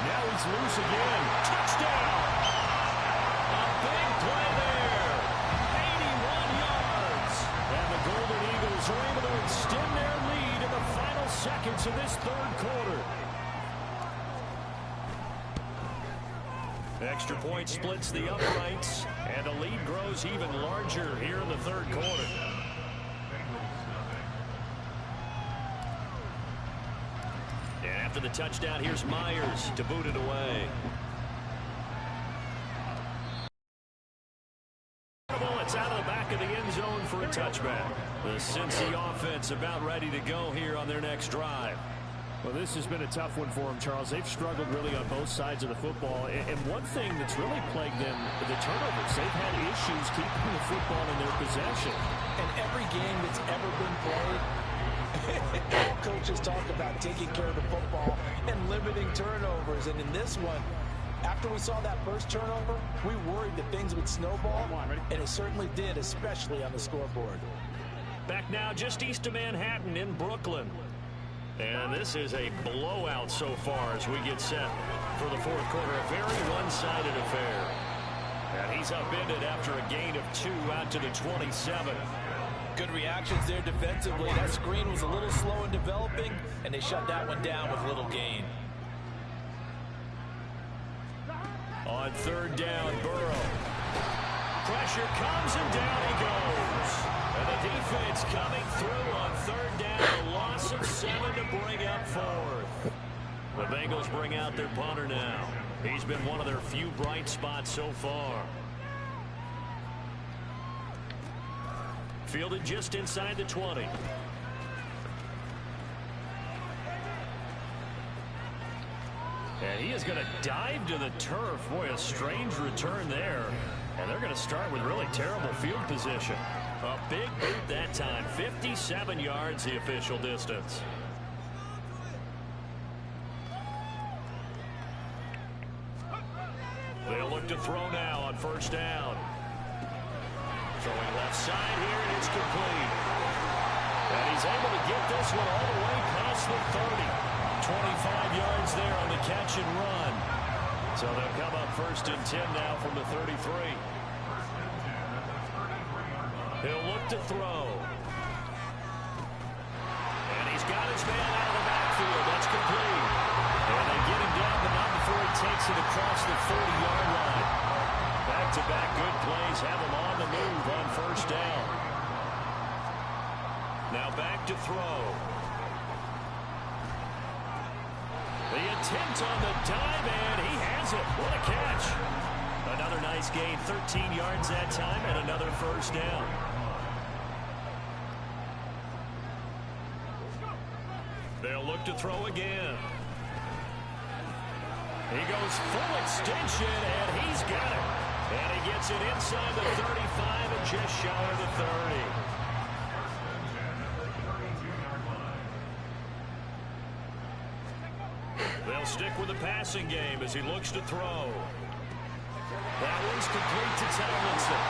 Now he's loose again. Touchdown! A big play there. 81 yards. And the Golden Eagles are able to extend their lead in the final seconds of this third quarter. Extra point splits the uprights, and the lead grows even larger here in the third quarter. And after the touchdown, here's Myers to boot it away. It's out of the back of the end zone for a touchback. The Cincy offense about ready to go here on their next drive. Well, this has been a tough one for them, Charles. They've struggled really on both sides of the football. And one thing that's really plagued them, the turnovers. They've had issues keeping the football in their possession. And every game that's ever been played, coaches talk about taking care of the football and limiting turnovers. And in this one, after we saw that first turnover, we worried that things would snowball. And it certainly did, especially on the scoreboard. Back now just east of Manhattan in Brooklyn. And this is a blowout so far as we get set for the fourth quarter. A very one-sided affair. And he's upended after a gain of 2 out to the 27. Good reactions there defensively. That screen was a little slow in developing, and they shut that one down with little gain. On third down, Burrow. Pressure comes, and down he goes. And the defense coming through on third down. A loss of 7 to bring up fourth. The Bengals bring out their punter now. He's been one of their few bright spots so far. Fielded just inside the 20. And he is going to dive to the turf. Boy, a strange return there. And they're going to start with really terrible field position. A big boot that time. 57 yards the official distance. They'll look to throw now on first down. Throwing left side here, and it's complete. And he's able to get this one all the way past the 30. 25 yards there on the catch and run. So they'll come up first and 10 now from the 33. He'll look to throw. And he's got his man out of the backfield. That's complete. And they get him down, but not before he takes it across the 40-yard line. Back-to-back good plays have him on the move on first down. Now back to throw. The attempt on the dive, and he has it. What a catch. Another nice gain, 13 yards that time, and another first down. They'll look to throw again. He goes full extension, and he's got it. And he gets it inside the 35 and just shy of the 30. They'll stick with the passing game as he looks to throw. That one's complete to Tomlinson.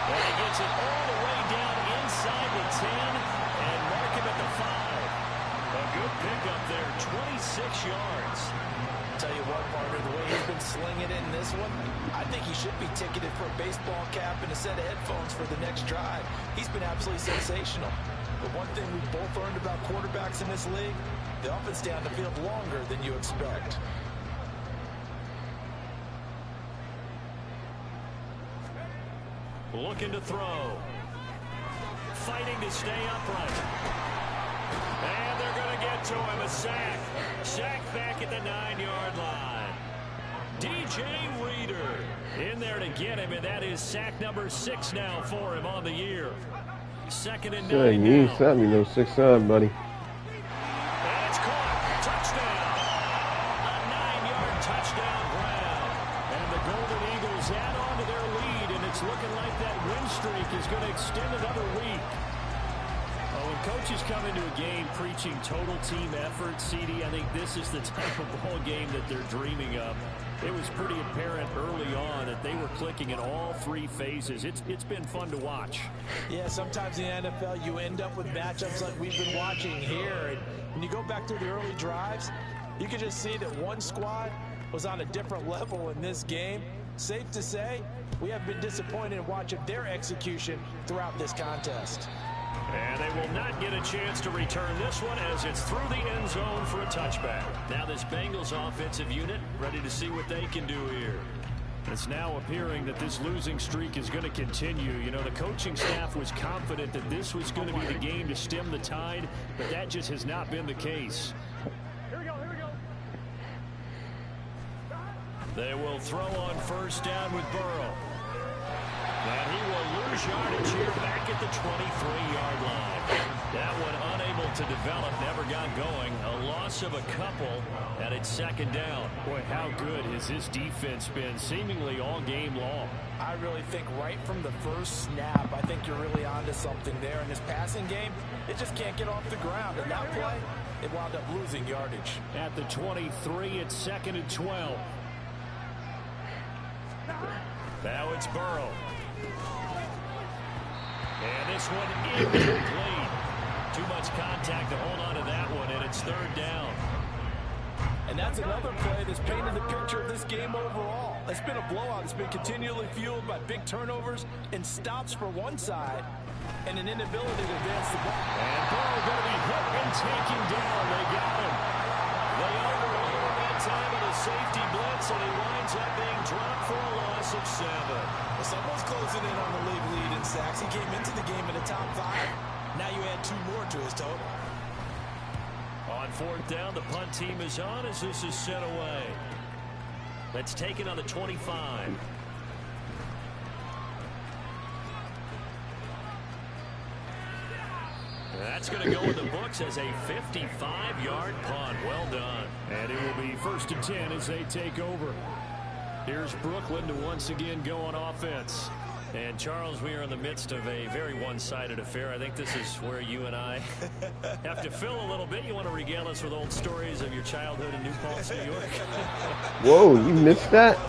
And he gets it all the way down inside the 10 and mark him at the 5. A good pickup there, 26 yards. Tell you what, partner, the way he's been slinging it in this one, I think he should be ticketed for a baseball cap and a set of headphones for the next drive. He's been absolutely sensational. But one thing we've both learned about quarterbacks in this league, they often stay on the field longer than you expect. Looking to throw. Fighting to stay upright. And they're going to get to him. A sack. Sack back at the 9-yard line. DJ Reader in there to get him, and that is sack number 6 now for him on the year. 2nd and 9 you ain't now. sent me no 6 time, buddy. And it's caught. Touchdown. A 9-yard touchdown grab. And the Golden Eagles add on to their lead, and it's looking like that win streak is going to extend another week. When coaches come into a game preaching total team effort, CD, I think this is the type of ball game that they're dreaming of. It was pretty apparent early on that they were clicking in all 3 phases. It's been fun to watch. Yeah, sometimes in the NFL you end up with matchups like we've been watching here. And when you go back to the early drives, you can just see that one squad was on a different level in this game. Safe to say, we have been disappointed in watching their execution throughout this contest. And they will not get a chance to return this one as it's through the end zone for a touchback. Now this Bengals offensive unit ready to see what they can do here. It's now appearing that this losing streak is going to continue. You know, the coaching staff was confident that this was going to be the game to stem the tide, but that just has not been the case. Here we go, here we go. They will throw on 1st down with Burrow. And he will lose yardage here back at the 23-yard line. That one unable to develop, never got going. A loss of a couple, and it's 2nd down. Boy, how good has this defense been seemingly all game long? I really think right from the first snap, I think you're really onto something there. In this passing game, it just can't get off the ground. And that play, it wound up losing yardage. At the 23, it's 2nd and 12. Now it's Burrow. And this one incomplete. Too much contact to hold on to that one, and it's 3rd down. And that's another play that's painted the picture of this game overall. It's been a blowout. It's been continually fueled by big turnovers and stops for one side and an inability to advance the ball. And Burrow going to be hit and taken down. They got him. They overrode him that time in a safety blitz, and he winds up being dropped for a loss of 7. Well, someone's closing in on the league lead in sacks. He came into the game in the top 5. Now you add 2 more to his total. On 4th down, the punt team is on as this is sent away. Let's take it on the 25. That's going to go in the books as a 55-yard punt. Well done. And it will be 1st and 10 as they take over. Here's Brooklyn to once again go on offense. And, Charles, we are in the midst of a very one-sided affair. I think this is where you and I have to fill a little bit. You want to regale us with old stories of your childhood in New Paltz, New York? Whoa, you missed that?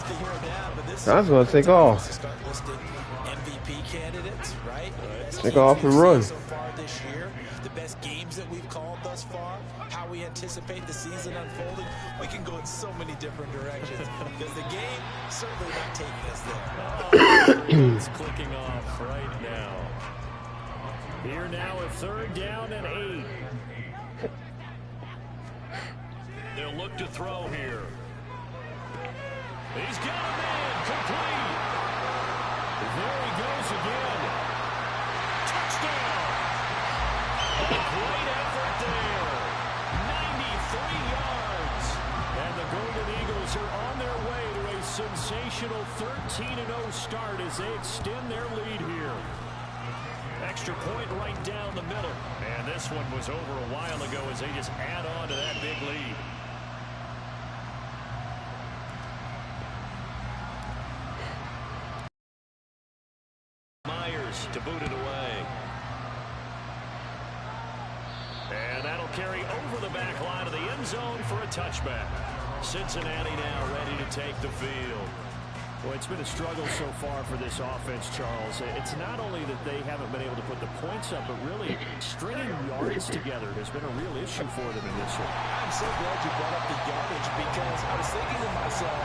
I was going to take off. Start listing MVP candidates, right? Take off and run. So far this year, the best games that we've called thus far, how we anticipate the season unfolding. We can go in so many different directions because the game certainly not taking us there. It's clicking off right now. Here now a 3rd down and 8. They'll look to throw here. He's got a man complete. There he goes again. Touchdown. Great effort there. 93 yards. And the Golden Eagles are on their way to a sensational 13-0 start as they extend their lead here. Extra point right down the middle. And this one was over a while ago as they just add on to that big lead. And that'll carry over the back line of the end zone for a touchback. Cincinnati now ready to take the field. Well, it's been a struggle so far for this offense, Charles. It's not only that they haven't been able to put the points up, but really stringing yards together has been a real issue for them in this one. I'm so glad you brought up the yardage because I was thinking to myself,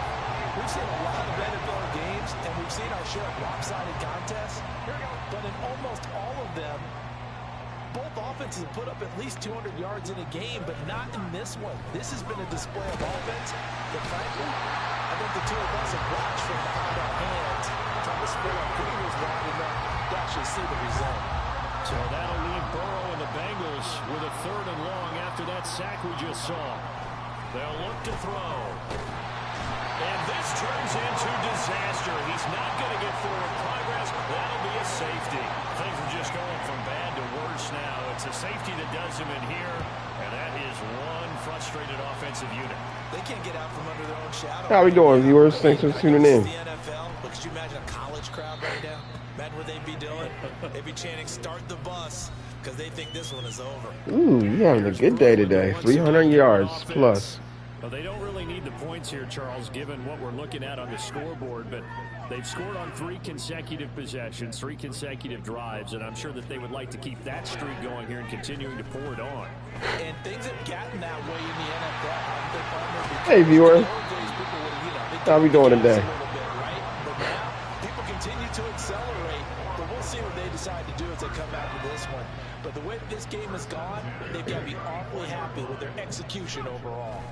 we've seen a lot of NFL games and we've seen our share of lopsided contests, but in almost all of them, both offenses have put up at least 200 yards in a game, but not in this one. This has been a display of offense that, frankly, I think the two of us have watched from behind our hands, trying to spread our fingers wide enough to actually see the result. So that'll leave Burrow and the Bengals with a 3rd and long after that sack we just saw. They'll look to throw. And this turns into disaster. He's not going to get forward progress. That'll be a safety. Things are just going from bad to worse now. It's a safety that does him in here, and that is one frustrated offensive unit. They can't get out from under their own shadow. How we doing, viewers? Thanks for tuning in. The NFL, but could you imagine a college crowd right now? Imagine what they'd be doing. They'd be chanting, "Start the bus," because they think this one is over. Ooh, you having a good day today. 300 yards plus. Well, they don't really need the points here, Charles, given what we're looking at on the scoreboard, but they've scored on 3 consecutive possessions, 3 consecutive drives, and I'm sure that they would like to keep that streak going here and continuing to pour it on. And things have gotten that way in the NFL. Hey, viewer. How we doing today? But now, people continue to accelerate, but we'll see what they decide to do as they come after this one. But the way this game has gone, they've got to be awfully happy with their execution overall.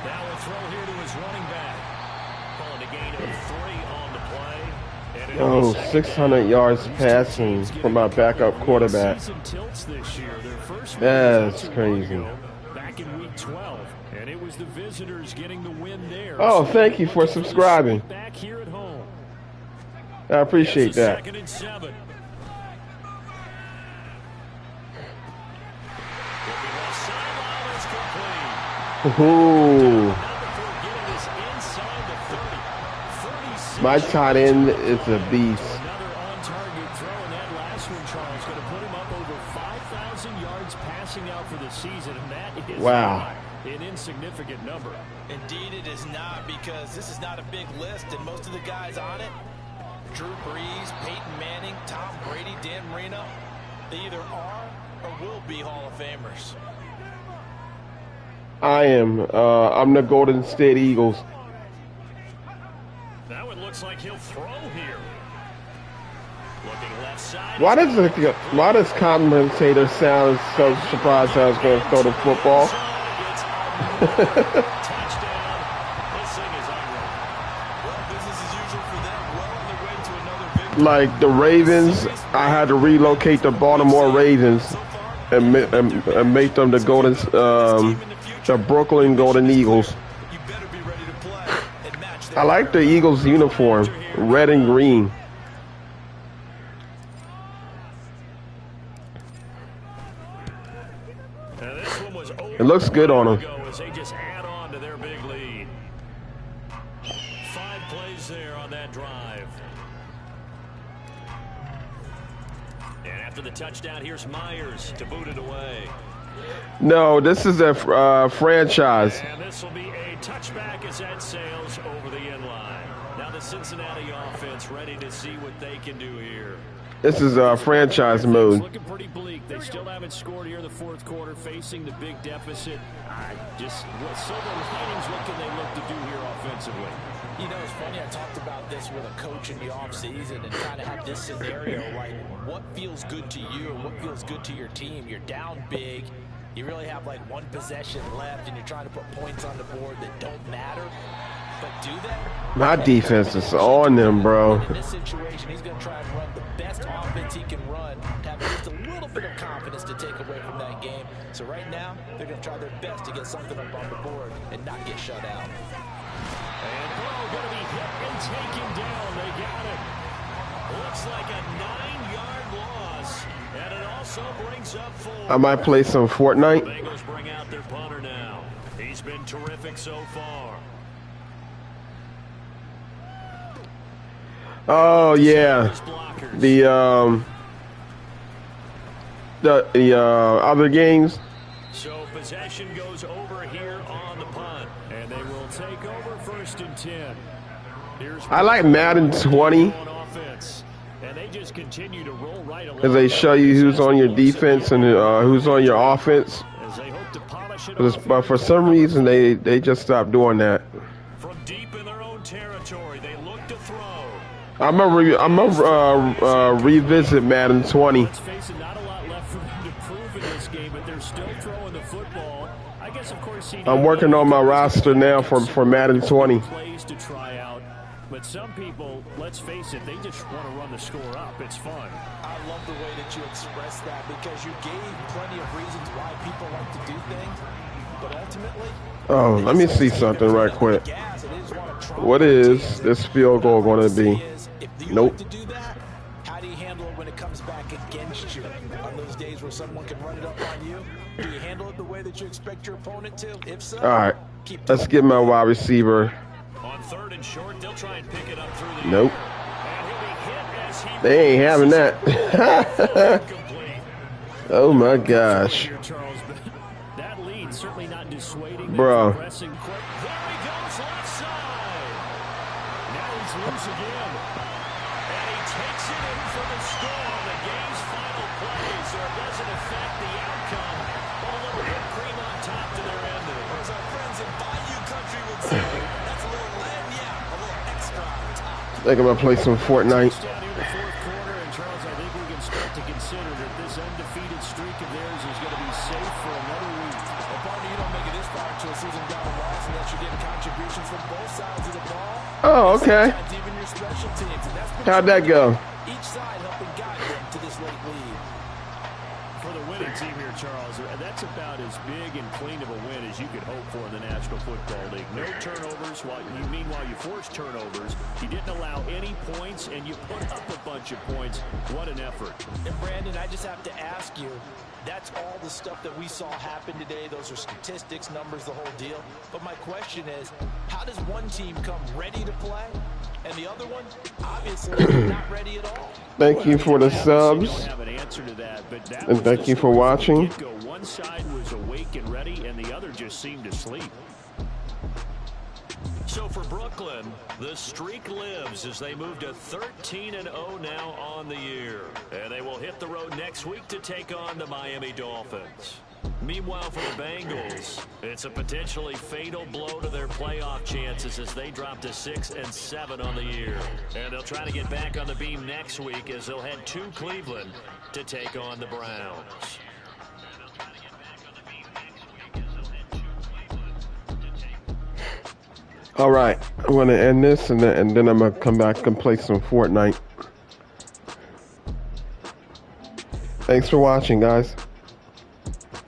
Now a throw here to his running back. Calling a gain of 3 on the play. Oh, 600 yards passing from my backup quarterback. That's crazy. Back in week 12, and it was the visitors getting the win there. Oh, thank you for subscribing. Back here at home. I appreciate that. 2nd and 7. Ooh. My tight end is a beast. Another on-target throw, and that last one, Charles, going to put him up over 5,000 yards passing out for the season, and that is wow. An insignificant number. Indeed it is not, because this is not a big list, and most of the guys on it, Drew Brees, Peyton Manning, Tom Brady, Dan Marino, they either are or will be Hall of Famers. I am. I'm the Golden State Eagles. That one looks like he'll throw here. Looking left side. Why does commentator sound so surprised I was going to throw the football? Touchdown. This thing is unreal. Well, business as usual for them. Well on their way to another victory. Like the Ravens, I had to relocate the Baltimore Ravens and make them the Brooklyn Golden Eagles. You better be ready to play and match their I like the Eagles uniform, red and green. It looks good on them. As they just add on to their big lead. 5 plays there on that drive. And after the touchdown, here's Myers to boot it away. No, this is a franchise. And this will be a touchback as that sails over the end line. Now the Cincinnati offense ready to see what they can do here. This is a franchise mode. Looking pretty bleak. They still haven't scored here in the 4th quarter, facing the big deficit. What silver linings, what can they look to do here offensively? You know, it's funny, I talked about this with a coach in the offseason and kind of have this scenario, like what feels good to you or what feels good to your team. You're down big. You really have like 1 possession left and you're trying to put points on the board that don't matter. But do they? My defense is on them, bro. In this situation, he's going to try and run the best offense he can run to have just a little bit of confidence to take away from that game. So right now, they're going to try their best to get something up on the board and not get shut out. And Burrow going to be hit and taken down. They got him. Looks like a 9-yard loss. And it also brings up 4. I might play some Fortnite. The Bengals bring out their punter now. He's been terrific so far. Oh yeah, the the other games. So possession goes over here on the punt, and they will take over 1st and 10. I like Madden 20 and they just continue to roll right along. because they show you who's on your defense and who's on your offense. As they hope to polish it But for some reason, they just stopped doing that. from deep in their own territory, they look to throw. I'm gonna revisit Madden 20. Let's face it, not a lot left for them to prove in this game, but they're still throwing the football. I guess, of course, I'm working on my roster now for Madden 20. Plays to try out, but some people, let's face it, they just want to run the score up. It's fun. I love the way that you express that because you gave plenty of reasons why people like to do things, but ultimately... Oh, let me see something right quick. What is this field goal going to be? Nope. How do you handle it when it comes back against you? On those days where someone can run it up on you, do you handle it the way that you expect your opponent to? If so, All right, let's get my wide receiver. On 3rd and short, they'll try and pick it up through the Nope. and he'll be hit as he They ain't having that. Oh my gosh. That lead certainly not dissuading. Bro. There he goes left side. Now he's loose again. And he takes it in for the score on the game's final play, so it doesn't affect the outcome. But a little bit cream on top to their ending. as our friends in Bayou Country would say, that's a little lagniappe, a little extra on top. I think I'm gonna play some Fortnite. Down here in the 4th quarter, and Charles, I think we can start to consider that this undefeated streak of theirs is going to be safe for another week. Well, partner, you don't make it this far to a season down the loss unless you're getting contributions from both sides of the ball. Oh, okay. Sometimes even your special teams, and that's been How'd that go? each side helping guide them to this late lead. For the winning team here, Charles, that's about as big and clean of a win as you could hope for in the National Football League. No turnovers. Meanwhile, you forced turnovers. You didn't allow any points, and you put up a bunch of points. What an effort. And Brandon, I just have to ask you, that's all the stuff that we saw happen today. Those are statistics, numbers, the whole deal. But my question is, how does one team come ready to play, and the other one, obviously, not ready at all? Thank you for the subs. Don't have an answer to that, but that And was thank the you for story from the watching. get-go. One side was awake and ready, and the other just seemed to sleep. So for Brooklyn, the streak lives as they move to 13-0 now on the year. And they will hit the road next week to take on the Miami Dolphins. Meanwhile, for the Bengals, it's a potentially fatal blow to their playoff chances as they drop to 6-7 on the year. And they'll try to get back on the beam next week as they'll head to Cleveland to take on the Browns. All right, I'm gonna end this and then I'm gonna come back and play some Fortnite. Thanks for watching, guys.